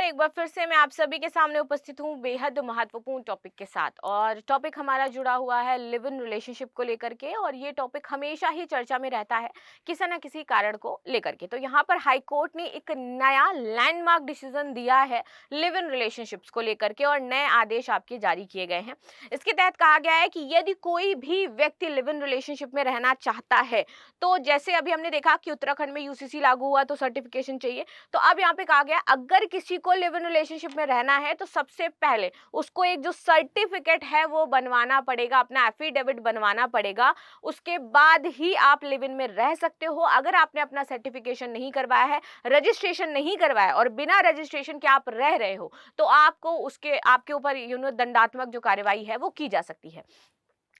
नमस्कार। एक बार फिर से मैं आप सभी के सामने उपस्थित हूँ बेहद महत्वपूर्ण टॉपिक के साथ। और टॉपिक हमारा जुड़ा हुआ है लिव इन रिलेशनशिप को लेकर के, और ये टॉपिक हमेशा ही चर्चा में रहता है किसी न किसी कारण को लेकर के। तो यहाँ पर हाई कोर्ट ने एक नया लैंडमार्क डिसीजन दिया है लिव इन रिलेशनशिप्स को लेकर के, और नए आदेश आपके जारी किए गए हैं। इसके तहत कहा गया है कि यदि कोई भी व्यक्ति लिव इन रिलेशनशिप में रहना चाहता है, तो जैसे अभी हमने देखा कि उत्तराखंड में यूसीसी लागू हुआ तो सर्टिफिकेशन चाहिए, तो अब यहाँ पे कहा गया अगर किसी को लिव इन रिलेशनशिप में रहना है तो सबसे पहले उसको एक जो सर्टिफिकेट है वो बनवाना पड़ेगा, अपना एफिडेविट बनवाना पड़ेगा। उसके बाद ही आप लिव इन में रह सकते हो। अगर आपने अपना सर्टिफिकेशन नहीं करवाया है, रजिस्ट्रेशन नहीं करवाया और बिना रजिस्ट्रेशन के आप रह रहे हो, तो आपको उसके आपके ऊपर दंडात्मक जो कार्यवाही है वो की जा सकती है।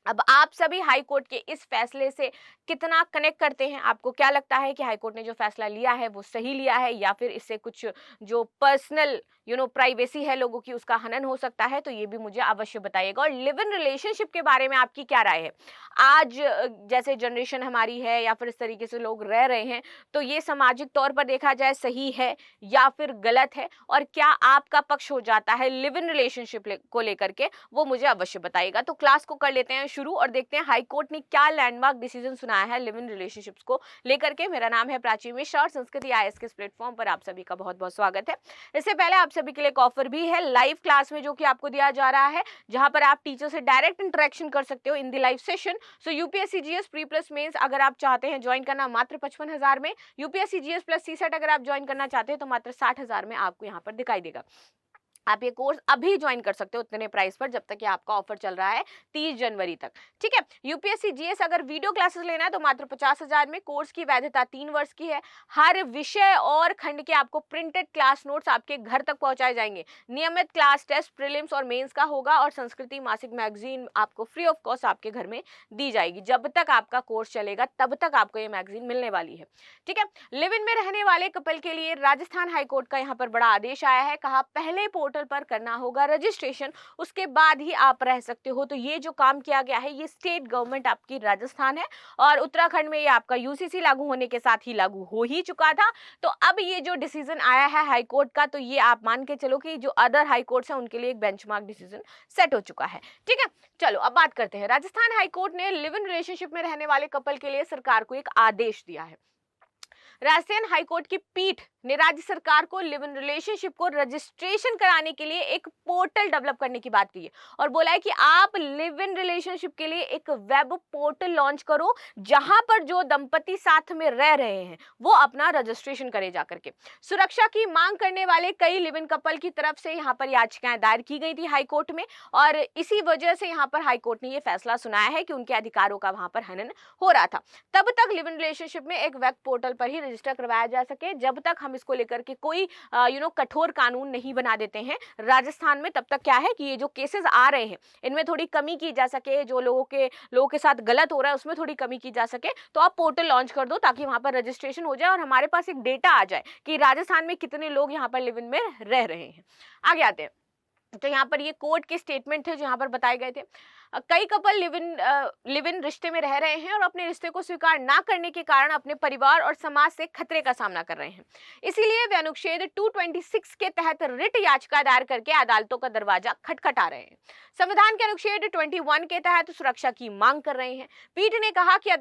अब आप सभी हाई कोर्ट के इस फैसले से कितना कनेक्ट करते हैं? आपको क्या लगता है कि हाई कोर्ट ने जो फैसला लिया है वो सही लिया है, या फिर इससे कुछ जो पर्सनल प्राइवेसी है लोगों की उसका हनन हो सकता है? तो ये भी मुझे अवश्य बताइएगा। और लिव इन रिलेशनशिप के बारे में आपकी क्या राय है? आज जैसे जनरेशन हमारी है या फिर इस तरीके से लोग रह रहे हैं, तो ये सामाजिक तौर पर देखा जाए सही है या फिर गलत है? और क्या आपका पक्ष हो जाता है लिव इन रिलेशनशिप को लेकर के? वो मुझे अवश्य बताइएगा। तो क्लास को कर लेते हैं शुरू और देखते हैं हाई कोर्ट ने क्या लैंडमार्क डिसीजन सुनाया है लिव इन रिलेशनशिप्स को लेकर के। मेरा नाम है प्राची मिश्रा और संस्कृति आईएएस के इस प्लेटफॉर्म पर आप सभी का बहुत बहुत स्वागत है। इससे पहले आप सभी के लिए एक ऑफर भी है लाइव क्लास में, जो कि आपको दिया जा रहा है, जहां पर आप टीचर से डायरेक्ट इंटरेक्शन कर सकते हो in the live session. So UPSC GS pre plus mains अगर आप चाहते हैं ज्वाइन करना मात्र 55,000 में, यूपीएससी जीएस प्लस सीसेट अगर आप ज्वाइन करना चाहते हैं तो मात्र 60,000 में आपको यहाँ पर दिखाई देगा। आप ये कोर्स अभी ज्वाइन कर सकते हो उतने प्राइस पर, जब तक कि आपका ऑफर चल रहा है 30 जनवरी तक। ठीक है। यूपीएससी जीएस अगर वीडियो क्लासेस लेना है तो मात्र 50,000 में। कोर्स की वैधता 3 वर्ष की है। हर विषय और खंड के आपको प्रिंटेड क्लास नोट्स आपके घर तक पहुंचाए जाएंगे। नियमित क्लास टेस्ट प्रीलिम्स और मेंस का होगा, और संस्कृति मासिक मैगजीन आपको फ्री ऑफ कॉस्ट आपके घर में दी जाएगी। जब तक आपका कोर्स चलेगा तब तक आपको ये मैगजीन मिलने वाली है। ठीक है। लिव इन में रहने वाले कपल के लिए राजस्थान हाईकोर्ट का यहाँ पर बड़ा आदेश आया है। कहा पहले पोर्टल पर करना होगा रजिस्ट्रेशन, उसके बाद ही आप रह सकते हो। तो ये जो काम किया गया है ये स्टेट गवर्नमेंट आपकी राजस्थान है, और उत्तराखंड में ये आपका यूसीसी लागू होने के साथ ही लागू हो ही चुका था। तो अब ये जो डिसीजन आया है हाई कोर्ट का, तो ये आप मान के चलो कि जो अदर हाई कोर्ट्स हैं उनके लिए एक बेंचमार्क डिसीजन सेट हो चुका है। ठीक है। चलो अब बात करते हैं। राजस्थान हाई कोर्ट ने लिव इन रिलेशनशिप में रहने वाले कपल के लिए सरकार को एक आदेश दिया है। राजस्थान हाईकोर्ट की पीठ ने राज्य सरकार को लिव इन रिलेशनशिप को रजिस्ट्रेशन कराने के लिए एक पोर्टल डेवलप करने की बात की है, और बोला है कि आप लिव इन रिलेशनशिप के लिए एक वेब पोर्टल लॉन्च करो, जहां पर जो दंपति साथ में रह रहे हैं वो अपना रजिस्ट्रेशन करे जाकर के। सुरक्षा की मांग करने वाले कई लिव इन कपल की तरफ से यहाँ पर याचिकाएं दायर की गई थी हाईकोर्ट में, और इसी वजह से यहाँ पर हाईकोर्ट ने ये फैसला सुनाया है कि उनके अधिकारों का वहां पर हनन हो रहा था। तब तक लिव इन रिलेशनशिप में एक वेब पोर्टल पर ही रजिस्टर करवाया जा सके, जब तक हम इसको लेकर के कोई कठोर कानून नहीं बना देते हैं राजस्थान में, तब तक क्या है कि ये जो केसेस आ रहे हैं इनमें थोड़ी कमी की जा सके, जो लोगों के साथ गलत हो रहा है उसमें थोड़ी कमी की जा सके। तो आप पोर्टल लॉन्च कर दो ताकि वहां पर रजिस्ट्रेशन हो जाए और हमारे पास एक डेटा आ जाए कि राजस्थान में कितने लोग यहाँ पर लिव इन में रह रहे हैं। आगे आते हैं। तो यहाँ पर ये कोर्ट के स्टेटमेंट थे जो यहाँ पर बताए गए थे। कई कपल लिव इन रिश्ते में रह रहे हैं और अपने रिश्ते को स्वीकार ना करने के कारण अपने परिवार और समाज से खतरे का सामना कर रहे हैं। इसीलिए वे अनुच्छेद 226 के तहत रिट याचिका दायर करके अदालतों का दरवाजा खटखटा रहे हैं। संविधान के अनुच्छेद 21 के तहत सुरक्षा की मांग कर रहे हैं। पीठ ने कहा कि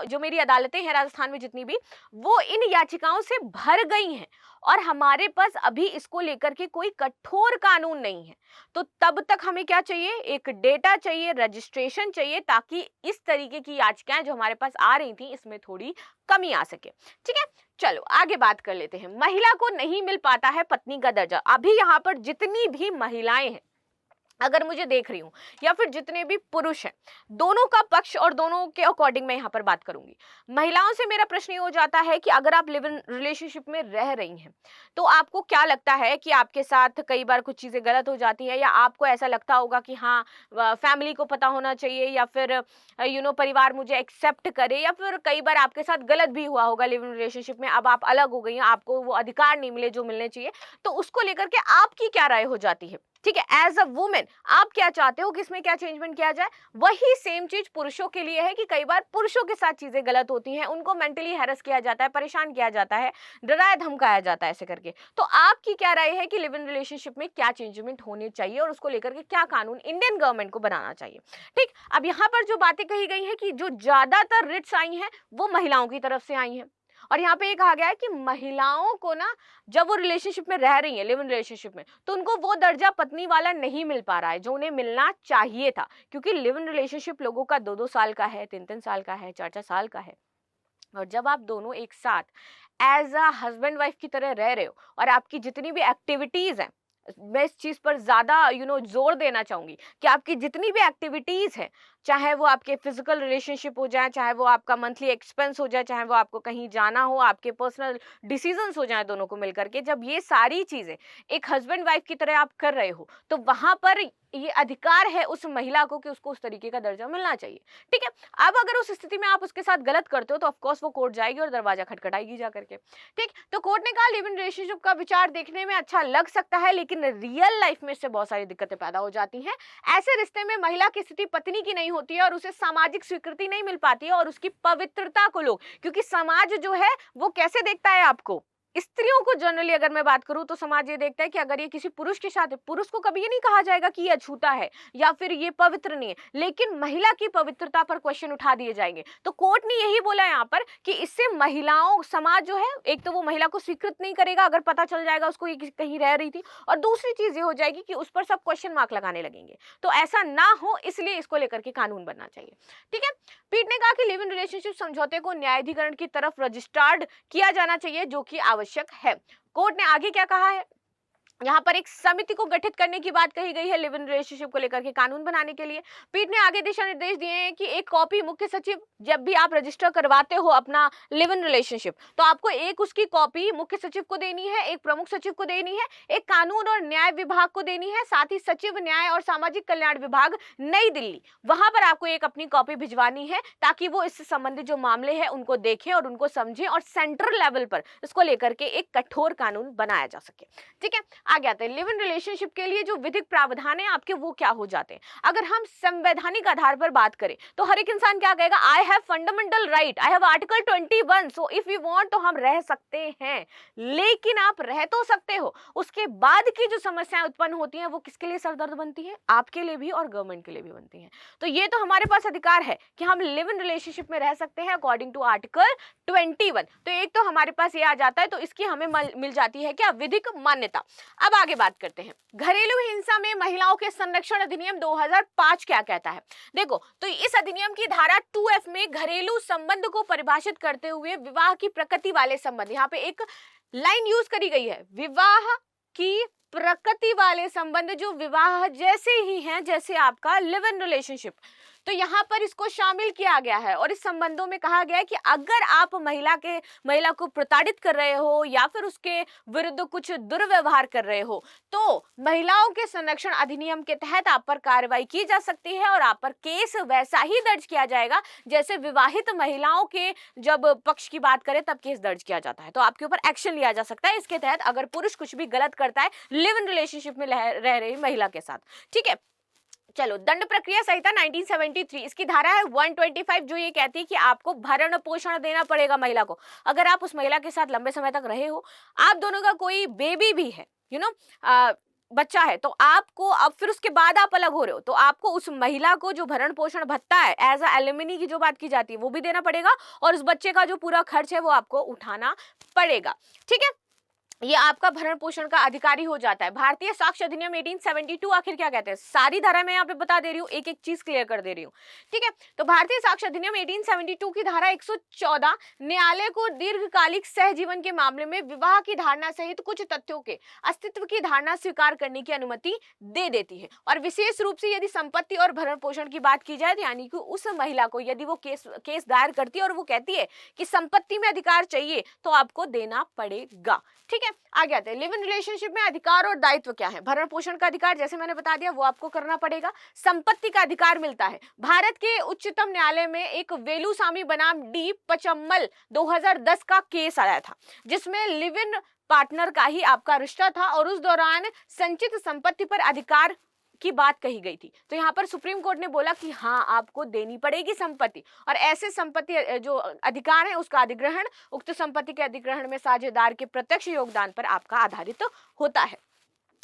जो मेरी अदालतें हैं राजस्थान में जितनी भी, वो इन याचिकाओं से भर गई हैं, और हमारे पास अभी इसको लेकर के कोई कठोर कानून नहीं है। तो तब तक हमें क्या चाहिए? एक डेटा चाहिए, रजिस्ट्रेशन चाहिए, ताकि इस तरीके की याचिकाएं जो हमारे पास आ रही थी इसमें थोड़ी कमी आ सके। ठीक है। चलो आगे बात कर लेते हैं। महिला को नहीं मिल पाता है पत्नी का दर्जा। अभी यहाँ पर जितनी भी महिलाएं हैं, अगर मुझे देख रही हूं, या फिर जितने भी पुरुष हैं, दोनों का पक्ष और दोनों के अकॉर्डिंग मैं यहाँ पर बात करूंगी। महिलाओं से मेरा प्रश्न ये हो जाता है कि अगर आप लिव इन रिलेशनशिप में रह रही हैं तो आपको क्या लगता है कि आपके साथ कई बार कुछ चीजें गलत हो जाती है, या आपको ऐसा लगता होगा कि हाँ फैमिली को पता होना चाहिए, या फिर परिवार मुझे एक्सेप्ट करे, या फिर कई बार आपके साथ गलत भी हुआ होगा लिव इन रिलेशनशिप में, अब आप अलग हो गई हैं, आपको वो अधिकार नहीं मिले जो मिलने चाहिए, तो उसको लेकर के आपकी क्या राय हो जाती है? ठीक है, एज अ वुमेन आप क्या चाहते हो कि इसमें क्या चेंजमेंट किया जाए। वही सेम चीज पुरुषों के लिए है कि कई बार पुरुषों के साथ चीजें गलत होती हैं, उनको मेंटली हैरेस किया जाता है, परेशान किया जाता है, डराया धमकाया जाता है ऐसे करके। तो आपकी क्या राय है कि लिव इन रिलेशनशिप में क्या चेंजमेंट होने चाहिए और उसको लेकर के क्या कानून इंडियन गवर्नमेंट को बनाना चाहिए। ठीक, अब यहाँ पर जो बातें कही गई हैं कि जो ज्यादातर रिट्स आई हैं वो महिलाओं की तरफ से आई हैं, और यहाँ पे ये कहा गया है कि महिलाओं को ना, जब वो रिलेशनशिप में रह रही है, लिव इन रिलेशनशिप में, तो उनको वो दर्जा पत्नी वाला नहीं मिल पा रहा है जो उन्हें मिलना चाहिए था, क्योंकि लिव इन रिलेशनशिप लोगों का 2-2 साल का है, 3-3 साल का है, 4-4 साल का है। और जब आप दोनों एक साथ एज अ हस्बैंड वाइफ की तरह रह रहे हो और आपकी जितनी भी एक्टिविटीज हैं, मैं इस चीज पर ज्यादा जोर देना चाहूंगी कि आपकी जितनी भी एक्टिविटीज है, चाहे वो आपके फिजिकल रिलेशनशिप हो जाए, चाहे वो आपका मंथली एक्सपेंस हो जाए, चाहे वो आपको कहीं जाना हो, आपके पर्सनल डिसीजंस हो जाए दोनों को मिलकर के, जब ये सारी चीजें एक हस्बैंड वाइफ की तरह आप कर रहे हो, तो वहां पर ये अधिकार है उस महिला को कि उसको उस तरीके का दर्जा मिलना चाहिए। ठीक है, अब अगर उस स्थिति में आप उसके साथ गलत करते हो तो ऑफकोर्स वो कोर्ट जाएगी और दरवाजा खटखटाएगी जा करके। ठीक, तो कोर्ट ने कहा लिव इन रिलेशनशिप का विचार देखने में अच्छा लग सकता है, लेकिन रियल लाइफ में इससे बहुत सारी दिक्कतें पैदा हो जाती हैं। ऐसे रिश्ते में महिला की स्थिति पत्नी की नहीं होती है और उसे सामाजिक स्वीकृति नहीं मिल पाती है, और उसकी पवित्रता को लोग, क्योंकि समाज जो है वो कैसे देखता है आपको, स्त्रियों को जनरली अगर मैं बात करूं तो समाज ये देखता है कि अगर ये किसी पुरुष के साथ है, पुरुष को कभी ये नहीं कहा जाएगा कि ये अछूता है या फिर ये पवित्र नहीं है, लेकिन महिला की पवित्रता पर क्वेश्चन उठा दिए जाएंगे। तो कोर्ट ने यही बोला यहाँ पर कि इससे महिलाओं, समाज जो है, एक तो वो महिला को स्वीकृत नहीं करेगा अगर पता चल जाएगा उसको ये कहीं रह रही थी, और दूसरी चीज ये हो जाएगी कि उस पर सब क्वेश्चन मार्क लगाने लगेंगे। तो ऐसा ना हो, इसलिए इसको लेकर के कानून बनना चाहिए। ठीक है, पीठ ने कहा कि लिव इन रिलेशनशिप समझौते को न्यायाधिकरण की तरफ रजिस्टर्ड किया जाना चाहिए, जो कि आवश्यक है। कोर्ट ने आगे क्या कहा है, यहाँ पर एक समिति को गठित करने की बात कही गई है लिव इन रिलेशनशिप को लेकर के कानून बनाने के लिए। पीठ ने आगे दिशा निर्देश दिए हैं कि एक कॉपी मुख्य सचिव, जब भी आप रजिस्टर करवाते हो अपना लिव इन रिलेशनशिप, तो आपको एक उसकी कॉपी मुख्य सचिव को देनी है, एक प्रमुख सचिव को देनी है, एक कानून और न्याय विभाग को देनी है, साथ ही सचिव न्याय और सामाजिक कल्याण विभाग नई दिल्ली, वहां पर आपको एक अपनी कॉपी भिजवानी है, ताकि वो इससे संबंधित जो मामले हैं उनको देखें और उनको समझें, और सेंट्रल लेवल पर इसको लेकर के एक कठोर कानून बनाया जा सके। ठीक है, आगे आते हैं लिव इन रिलेशनशिप के लिए जो विधिक प्रावधान है आपके, वो क्या हो जाते हैं। अगर हम संवैधानिक आधार पर बात करें तो हर एक इंसान क्या कहेगा, I have fundamental right, I have article 21, so if you want तो हम रह सकते हैं। लेकिन आप रह तो सकते हो, उसके बाद की जो समस्याएं उत्पन्न होती हैं वो किसके लिए सरदर्द बनती है, आपके लिए भी और गवर्नमेंट के लिए भी बनती हैं। तो ये तो हमारे पास अधिकार है कि हम लिव इन रिलेशनशिप में रह सकते हैं अकॉर्डिंग टू आर्टिकल 21। तो एक तो हमारे पास ये आ जाता है, तो इसकी हमें मिल जाती है क्या, विधिक मान्यता। अब आगे बात करते हैं, घरेलू हिंसा में महिलाओं के संरक्षण अधिनियम 2005 क्या कहता है। देखो, तो इस अधिनियम की धारा 2F में घरेलू संबंध को परिभाषित करते हुए विवाह की प्रकृति वाले संबंध, यहाँ पे एक लाइन यूज करी गई है, विवाह की प्रकृति वाले संबंध जो विवाह जैसे ही हैं जैसे आपका लिव इन रिलेशनशिप, तो यहाँ पर इसको शामिल किया गया है। और इस संबंधों में कहा गया है कि अगर आप महिला को प्रताड़ित कर रहे हो या फिर उसके विरुद्ध कुछ दुर्व्यवहार कर रहे हो, तो महिलाओं के संरक्षण अधिनियम के तहत आप पर कार्रवाई की जा सकती है, और आप पर केस वैसा ही दर्ज किया जाएगा जैसे विवाहित महिलाओं के जब पक्ष की बात करें तब केस दर्ज किया जाता है, तो आपके ऊपर एक्शन लिया जा सकता है इसके तहत, अगर पुरुष कुछ भी गलत करता है लिव इन रिलेशनशिप में रह रही महिला के साथ। ठीक है, चलो, दंड प्रक्रिया संहिता 1973, इसकी धारा है 125, जो ये कहती है कि आपको भरण पोषण देना पड़ेगा महिला को। अगर आप उस महिला के साथ लंबे समय तक रहे हो, आप दोनों का कोई बेबी भी है, बच्चा है, तो आपको, अब फिर उसके बाद आप अलग हो रहे हो, तो आपको उस महिला को जो भरण पोषण भत्ता है एज अ एलिमनी की जो बात की जाती है वो भी देना पड़ेगा, और उस बच्चे का जो पूरा खर्च है वो आपको उठाना पड़ेगा। ठीक है, ये आपका भरण पोषण का अधिकारी हो जाता है। भारतीय साक्ष्य अधिनियम 1872 आखिर क्या कहते हैं, सारी धारा मैं यहाँ पे बता दे रही हूँ, एक एक चीज क्लियर कर दे रही हूँ। ठीक है, तो भारतीय साक्ष्य अधिनियम 1872 की धारा 114 न्यायालय को दीर्घकालिक सहजीवन के मामले में विवाह की धारणा सहित कुछ तथ्यों के अस्तित्व की धारणा स्वीकार करने की अनुमति दे देती है। और विशेष रूप से यदि संपत्ति और भरण पोषण की बात की जाए, तो यानी कि उस महिला को यदि वो केस दायर करती है और वो कहती है कि संपत्ति में अधिकार चाहिए, तो आपको देना पड़ेगा। ठीक है, आगे आते हैं, लिव इन रिलेशनशिप में अधिकार और दायित्व क्या है। भरण पोषण का अधिकार जैसे मैंने बता दिया वो आपको करना पड़ेगा। संपत्ति का अधिकार मिलता है। भारत के उच्चतम न्यायालय में एक वेलुस्वामी बनाम डी पचम्मल 2010 का केस आया था, जिसमें लिव इन पार्टनर का ही आपका रिश्ता था और उस दौरान संचित संपत्ति पर अधिकार की बात कही गई थी। तो यहाँ पर सुप्रीम कोर्ट ने बोला कि हाँ, आपको देनी पड़ेगी संपत्ति, और ऐसे संपत्ति जो अधिकार है उसका अधिग्रहण उक्त संपत्ति के अधिग्रहण में साझेदार के प्रत्यक्ष योगदान पर आपका आधारित होता है।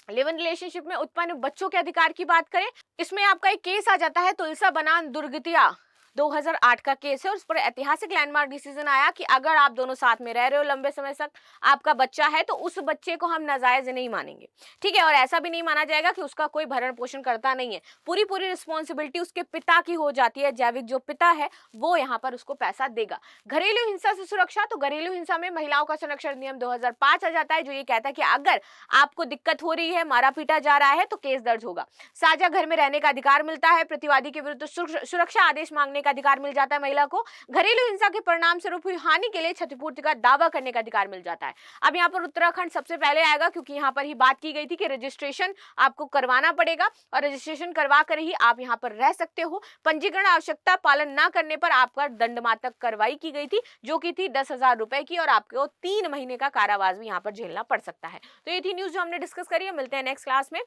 लिव इन रिलेशनशिप में उत्पन्न बच्चों के अधिकार की बात करें, इसमें आपका एक केस आ जाता है तुलसा बनाम दुर्गतिया 2008 का केस है, और उस पर ऐतिहासिक लैंडमार्क डिसीजन आया कि अगर आप दोनों साथ में रह रहे हो लंबे समय तक, आपका बच्चा है, तो उस बच्चे को हम नाजायज नहीं मानेंगे, ठीक है। और ऐसा भी नहीं माना जाएगा कि उसका कोई भरण पोषण करता नहीं है, पूरी रिस्पॉन्सिबिलिटी उसके पिता की हो जाती है। जैविक जो पिता है वो यहाँ पर उसको पैसा देगा। घरेलू हिंसा से सुरक्षा, तो घरेलू हिंसा में महिलाओं का संरक्षण नियम 2005 आ जाता है, जो ये कहता है कि अगर आपको दिक्कत हो रही है, मारा पीटा जा रहा है, तो केस दर्ज होगा। साझा घर में रहने का अधिकार मिलता है। प्रतिवादी के विरुद्ध सुरक्षा आदेश मांगने का अधिकार मिल जाता है महिला को। घरेलू हिंसा के परिणाम स्वरूप हुई हानि के लिए क्षतिपूर्ति का दावा करने का अधिकार मिल जाता है। अब यहाँ पर उत्तराखंड सबसे पहले आएगा, क्योंकि यहाँ पर ही बात की गई थी कि रजिस्ट्रेशन आपको करवाना पड़ेगा, और रजिस्ट्रेशन करवा कर ही आप यहाँ पर रह सकते हो। पंजीकरण आवश्यकता पालन न करने पर आपका दंडनात्मक कार्रवाई की गई थी, जो की थी 10,000 रुपए की, और आपको 3 महीने का कारावास भी यहाँ पर झेलना पड़ सकता है। तो ये थी न्यूज जो हमने डिस्कस करी है। मिलते हैं नेक्स्ट क्लास में।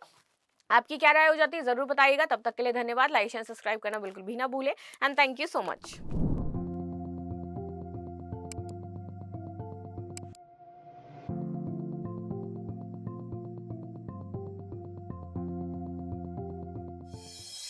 आपकी क्या राय हो जाती है जरूर बताइएगा। तब तक के लिए धन्यवाद। लाइक शेयर सब्सक्राइब करना बिल्कुल भी ना भूले, and thank you so much.